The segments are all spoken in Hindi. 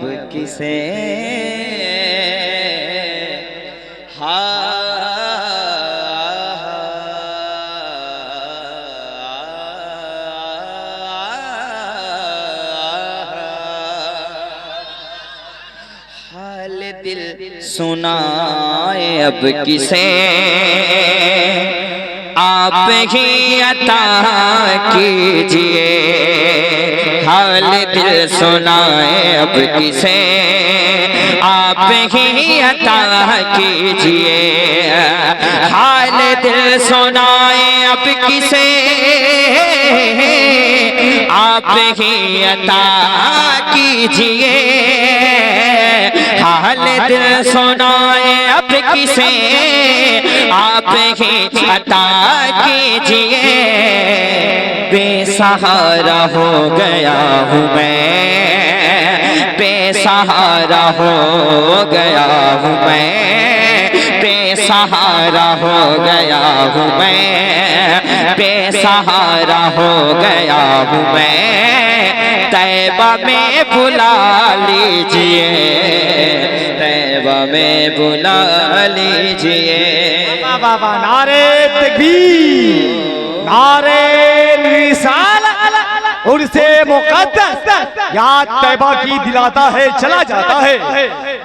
अब किसे हाल दिल सुनाए अब किसे आप ही अता कीजिए। हाल दिल सुनाए अब किसे आप ही अता कीजिए। हाल दिल सुनाए अब किसे आप ही अता कीजिए। हाल दिल सुनाए अब किसे आप ही अता कीजिए। बेसहारा हो गया हूँ मैं, बेसहारा हो गया हूँ मैं, बेसहारा हो गया हूँ मैं, बेसहारा हो गया हूँ मैं। तैबा में बुला लीजिए, तैबा में बुला लीजिए। बाबा नारे तकबीर, नारे रिसालत, उनसे मुक़द्दस याद तैबा की दिलाता है चला जाता है।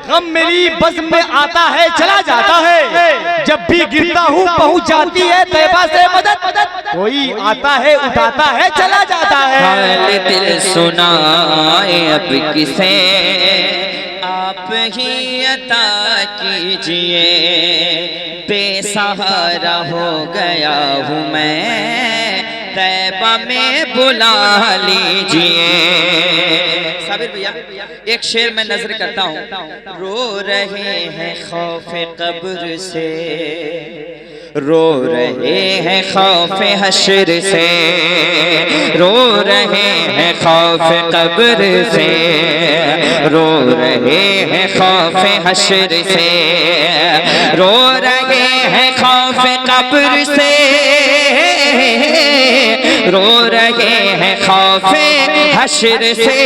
गम मेरी बज़्म में आता है चला जाता है। जब भी गिरता हूँ पहुँच जाती है तैबा से मदद। कोई आता है उठाता है चला जाता है। हाल दिल सुनाए अब किसे आप ही अता कीजिए। बेसहारा हो गया हूँ मैं, तैबा में बुला लीजिए। साबिर भैया एक शेर मैं नजर करता हूँ। रो रहे हैं खौफे कब्र से, रो रहे हैं खौफे हश्र से, रो रहे हैं खौफे कब्र से, रो रहे हैं खौफे हश्र से, रो रहे हैं खौफे कब्र से, रो रहे हैं खौफे हश्र से,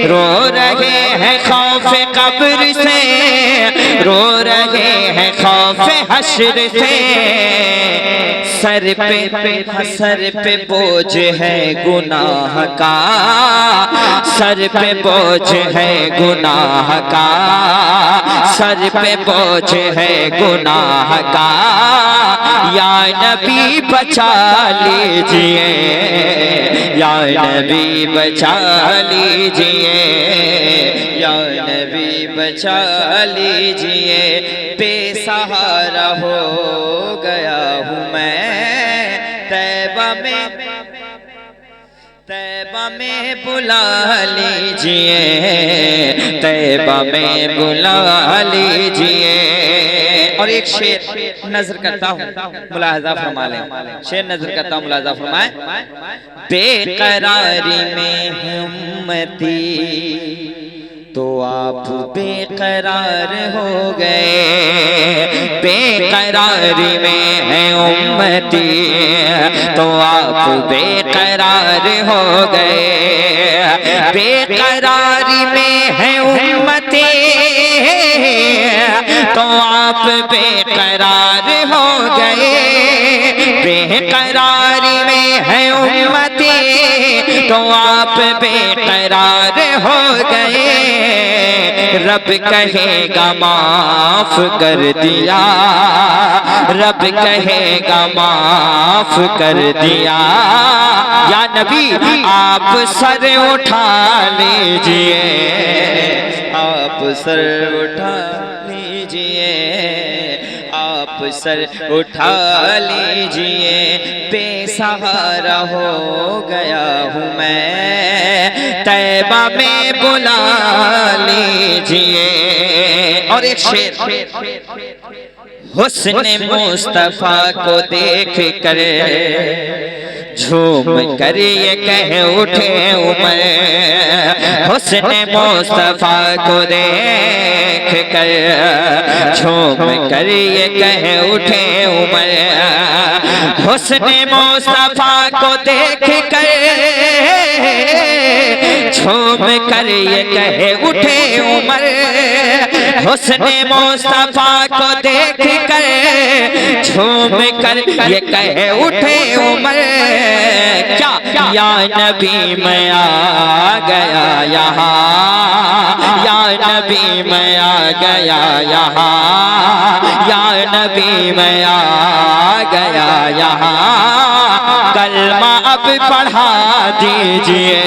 रो रहे हैं खौफे कब्र से, रो रहे हैं खौफे हश्र से। सर पे बोझ है गुनाह का, सर पे बोझ है गुनाह का, सर पे बोझ है गुनाह का। या नबी बचा लीजिए, या नबी बचा लीजिए, या नबी बचा लीजिए। बेसहारा हो गया हूँ मैं, तैबा में बुला लीजिए, तैबा में बुला लीजिए। और एक शेर नजर करता हूँ, मुलाहजा फरमा लें। शेर नजर करता हूँ, मुलाहजा फरमाए। बेकरारी में हिम्मती तो आप बेकरार हो गए। बेकरारी में है उम्मती तो आप बेकरार हो गए। बेकरारी में है उम्मती तो आप बेकरार हो गए। बेकरारी में है उम्मती तो आप बेकरार हो गए। रब कहेगा माफ कर दिया, रब कहेगा माफ कर दिया। या नबी आप सर उठा लीजिए, आप सर उठा लीजिए, आप सर उठा लीजिए। बेसहारा हो गया हूँ मैं, तैबा में बुला लीजिए। और एक शेर। हुस्न मुस्तफा को देख कर झूम कर ये कह उठे उमर। हुस्न मुस्तफा को देख कर झूम कर ये कह उठे उमर। हुस्न मुस्तफा को देख कर झूम झूम कर ये कहे उठे उमर, हुस्ने मुस्तफा को देख कर झूम कर ये कहे उठे उमर, क्या या नबी मैं आ गया यहाँ, या नबी मैं आ गया यहाँ, या नबी मैं आ गया यहाँ, कलमा अब पढ़ा दीजिए।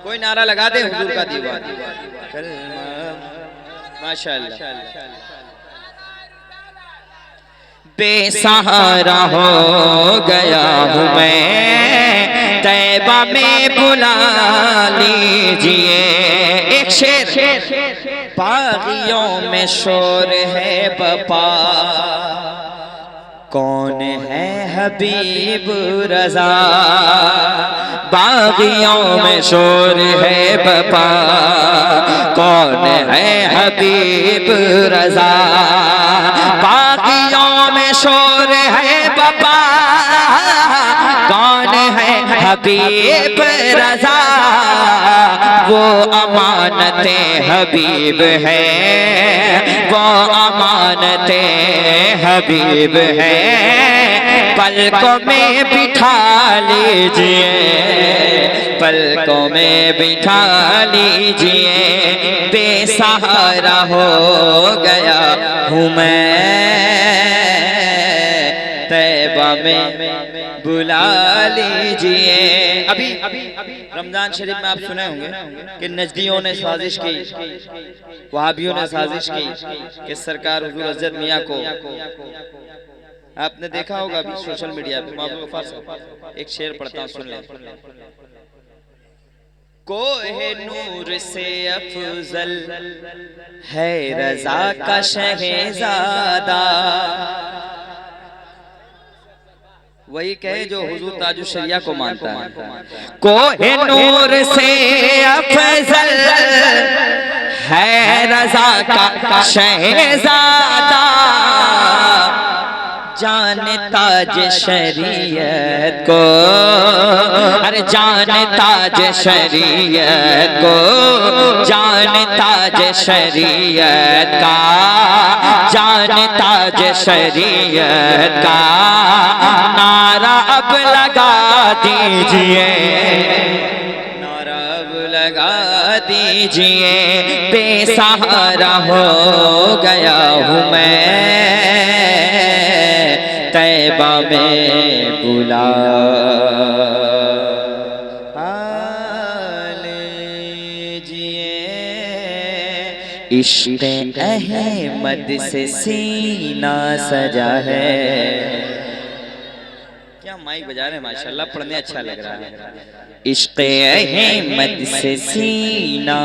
कोई नारा लगा दे हुजूर का दीवान, कलमा माशाअल्लाह। बेसहारा हो गया हूँ मैं, तैबा में बुला लीजिए। एक शेर, बागियों में शोर है बपा, कौन है हबीब रज़ा, बागियों में शोर है बपा, कौन है हबीब रज़ा, बागियों में शोर है बपा, कौन है हबीब रज़ा, वो अमानते हबीब है, वो अमानते हबीब है, पलकों में बिठा लीजिए, पलकों में बिठा लीजिए। बेसहारा हो गया हूँ मैं, तैबा में बुला लीजिए। अभी रमजान शरीफ में आप सुने होंगे कि नजदियों ने साजिश की, वहाबियों ने साजिश की कि सरकार हुजूर हज़रत मियाँ को, आपने देखा होगा अभी सोशल मीडिया पे, एक शेर पढ़ता हूँ, सुन लें। कोहे नूर से अफजल है रज़ा का शहज़ादा, वही कहे जो हुजूर ताजुश्शरिया को मानता है। कोहे नूर से अफजल है रज़ा का शहज़ादा, जानता ज शरीयत को, अरे जानता ज शरीयत को, जानता ज शरीयत का, जानता ज शरीयत का, नारा अब लगा दीजिए, नारा अब लगा दीजिए। बेसहारा हो गया हूँ मैं, तैबा में बुला लीजिए। इश्क़ अहमद से सीना सजा है। क्या माइक बजा रहे हैं, माशाल्लाह, पढ़ने अच्छा लग रहा है। इश्क़ अहमद से सीना